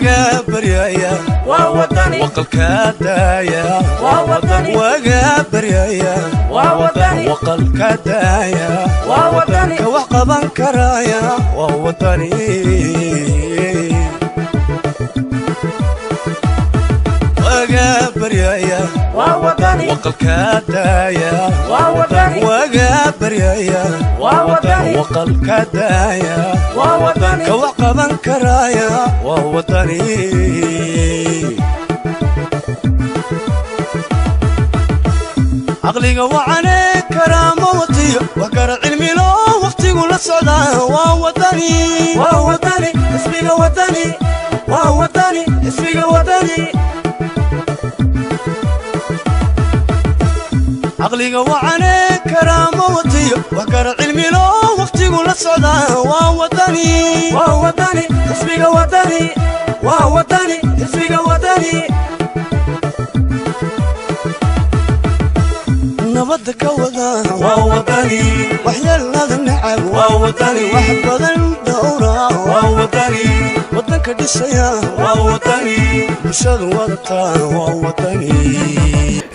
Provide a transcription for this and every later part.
وقابريا ووطني وقلكادايا ووطني وقابريا ووطني وقلكادايا ووطني كوحقبان كرايا ووطني وقابريا ووطني وقلكادايا ووطني وقابريا ووطني وقلكادايا ووطني كوحقبان كرايا ووطني عقلي وعليك كرامة وطيع وكر علمي لو وقتي ولا صدى ووطني ووطني اسمي وطني ووطني اسمي وطني عقلي وعليك كرامة وطيع وكر علمي لو وقتي ولا صدى ووطني ووطني اسمي وطني ووطني اسمي وطني نبضك وذا ووطني وحيال هذا النعم ووطني وحب الدورة ووطني وطنك دسيا ووطني بشاد وطن ووطني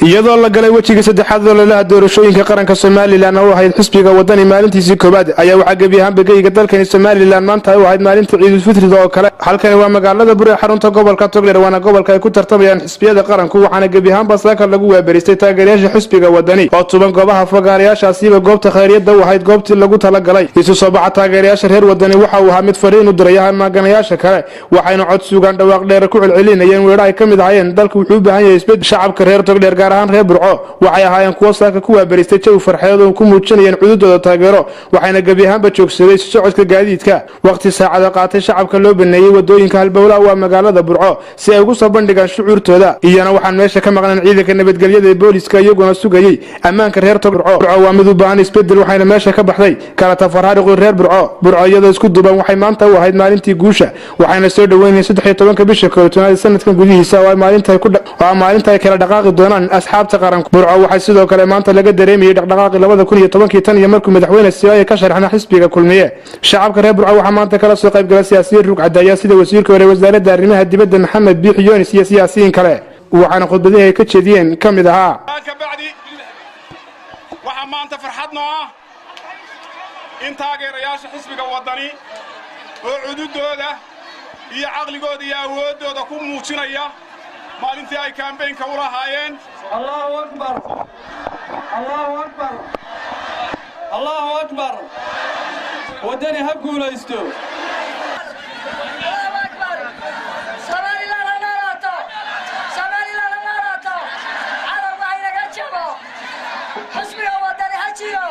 iyadoo la galay wajiga saddexaad oo la doorashooyinka qaranka Soomaaliland oo ahayd xisbiga wadani maalintiisii koobaad ayaa waxa gabi ahaan bagayga dalkan Soomaaliland maanta ay ahayd maalinta Ciid Fitrida oo kale halkan waa magaalada Bure xarunta gobolka Togdheer waana gobolka ay ku tartamayaan xisbiyada qaranku waxaana gabi ahaan basaaka lagu waabaristay taageerayaasha xisbiga wadani oo tuban goobaha fagaarayaashaasiiba goobta khayriyada oo ahayd goobtii lagu talagalay isu soo baxa taageerayaasha reer wadani waxa uu ahaa mid fariin u diraya maaganayaasha kale waxayna cod suugan dhawaaq dheer ku celcelinayeen weerar ay kamid ahaayeen dalku wuxuu u baahan yahay isbedel shacabka reer Togdheer gaar ahaan reer Burco waxay ahaayeen kuwa saaka ku waabaristay jawi farxadeed oo ku muujinayeen cududooda taageero waxayna gabi ahaanba joogsaday socodka gaadiidka waqti saacada qaatay shacabka loo baneeyay wadooyinka halbowlaha waa magaalada Burco si ay ugu soo bandhigaan shucuurtooda iyana waxaan meesha ka maqnaan ciidanka nabadgelyada ee booliska iyaguna sugayay ammaanka reer Togdheer Burco waa mid u baahan isbedel waxayna meesha ka baxday kala tafaraaruq reer Burco iyadoo isku duuban waxay maanta u ahayd maalintii guusha waxayna soo dhaweynayeen 13 bisha koowaad sanadkan gudihiisa oo maalinta ay kala dhaqaaqi doonaan asxaabta qaranku Burco waxay sidoo kale maanta laga dareemiyay dhaqdhaqaaqi 2010 tan iyo markii madaxweyne Siyaaya ka sharaxna xisbiga kulmiye shacabka reer Burco waxa maanta kala soo qayb galay siyaasiyiin rug cadaya sida wasiirka hore wasaaradda arrimaha dibadda Maxamed Biixi Yoonis iyo siyaasiyiin kale waxaana khudbadaha ay ka jeediyeen kamid ahaa waxa maanta farxad noo ah in taageerayaasha xisbiga wadani oo cududooda iyo aqligooda iyo awoodooda ku muujinaya maalintii ay campaign-ka u lahaayeen Allahu Akbar Allahu Akbar Allahu Akbar wadani ha guulaysto Allahu Akbar Soomaaliland ha noolaato Soomaaliland ha noolaato cadawga inaga jabo xisbiga wadani ha jiro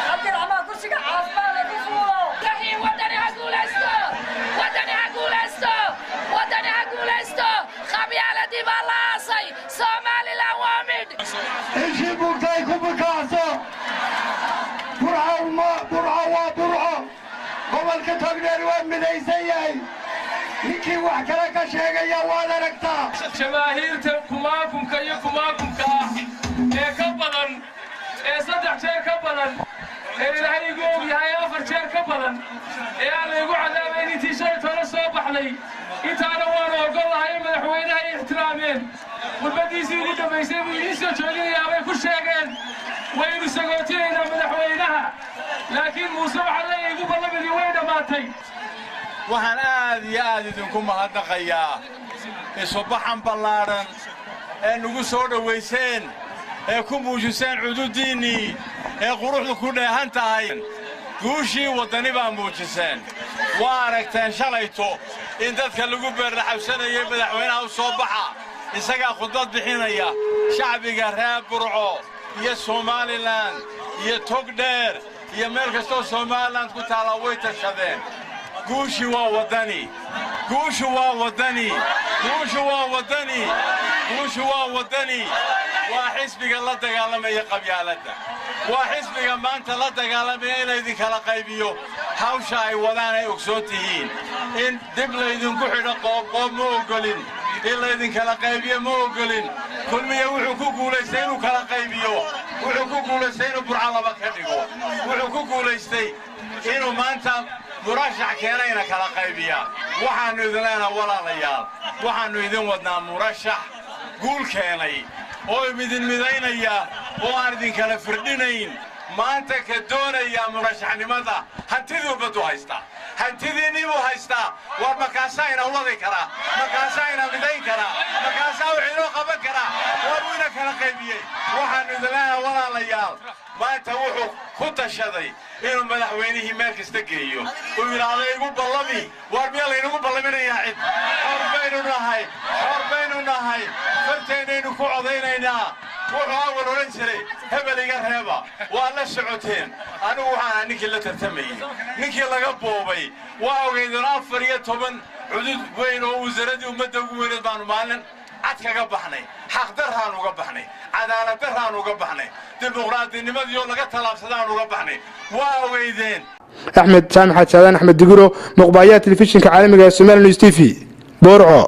Cabdiraxmaan kursiga caafimaad lagu fuulo wadani ha guulaysto wadani ha guulaysto wadani ha guulaysto qabyaaladii baa la aasay Soomaaliland waa mid heshii bugtay ku bukaaso Burco gobolka Togdheer waa midaysan yahay ninkii wax kale ka sheegaya waad aragtaa jamaahiirta kumaakumka iyo kumaakumka ee ka badan ee 3 jeer ka badan ee ilaahay igu og yahay 4 jeer ka badan ee aan lagu cadaabay intii shay tolo soo baxnay intaana waan ogolahay madaxweynaha ay ixtiraameen wadadiisii ugu dambeysay buu idin soo jooginayaa way ku sheegeen waynu sagootinayna madaxweynaha laakiin muuse waxa la igu ballamidii way dhamaatay waxaan aad idinku mahadnaqayaa isubaxan ballaaran ee nagu soo dhaweyseen ee ku muujiseen cududiinii ee quruxdu ku dheehan tahay guushii wadani baa muujiseen waa aragteen shalayto in dadka lagu beerlaxabsanayay madaxweynaha u soo baxa isagaa khudbad bixinaya shacbiga reer Burco iyo Soomaaliland iyo Togdheer iyo meel kastoo Soomaaliland ku taala way tashadeen guushi waa wadani guushu waa wadani guushu waa wadani guushu waa wadani waa xisbiga la dagaalamaya qabyaaladda waa xisbiga maanta la dagaalamaya in idin kala qaybiyo hawsha ay wadaan ay ogsoon tihiin in dib la idinku xidho qoob ma ogolin in la idin kala qaybiyo ma ogolin kulmiye wuxuu ku guulaystay inuu kala qaybiyo wuxuu ku guulaystay inuu Burco laba ka dhigo wuxuu ku guulaystay inuu maanta مرشح كينينا كلا قيبيا وحانو إذن لنا ولا ليال وحانو إذن ودنا مرشح قول كيني oo midin midaynaya oo aan idin kala firdhinayn maanta ka doonaya murashaxnimada hantidii badu haysta hantidiini uu haysta war makaasayna uladi kara makaasayna midayn kara makaasaa wixii qaban kara war wina kala qaybiyay waxaan idinlaha walaalayaal maanta wuxuu ku tashaday inuu madaxweynihii meel kasta geeyo oo yiraahdo igu ballami war meel inagu ballaminayaa cid horbaynu nahay farteynaynu ku codaynaa wuxuu awal oran jiray hebeliga reeba waa la socoteen anigu waxaan ninkii la tartamayay ninkii laga boobay waa ogeydeen 14 cudud weyn oo wasaaradii ummadda ugu weynad baan maalin cad kaga baxnay xaq daraan uga baxnay cadaalad daraan uga baxnay dimuqraadinimadii laga talaabsadaan uga baxnay waa ogeydeen axmed jaamac xasan axmed digiro muqbayaha telefishinka caalamiga ee Soomaaliya News TV Boorco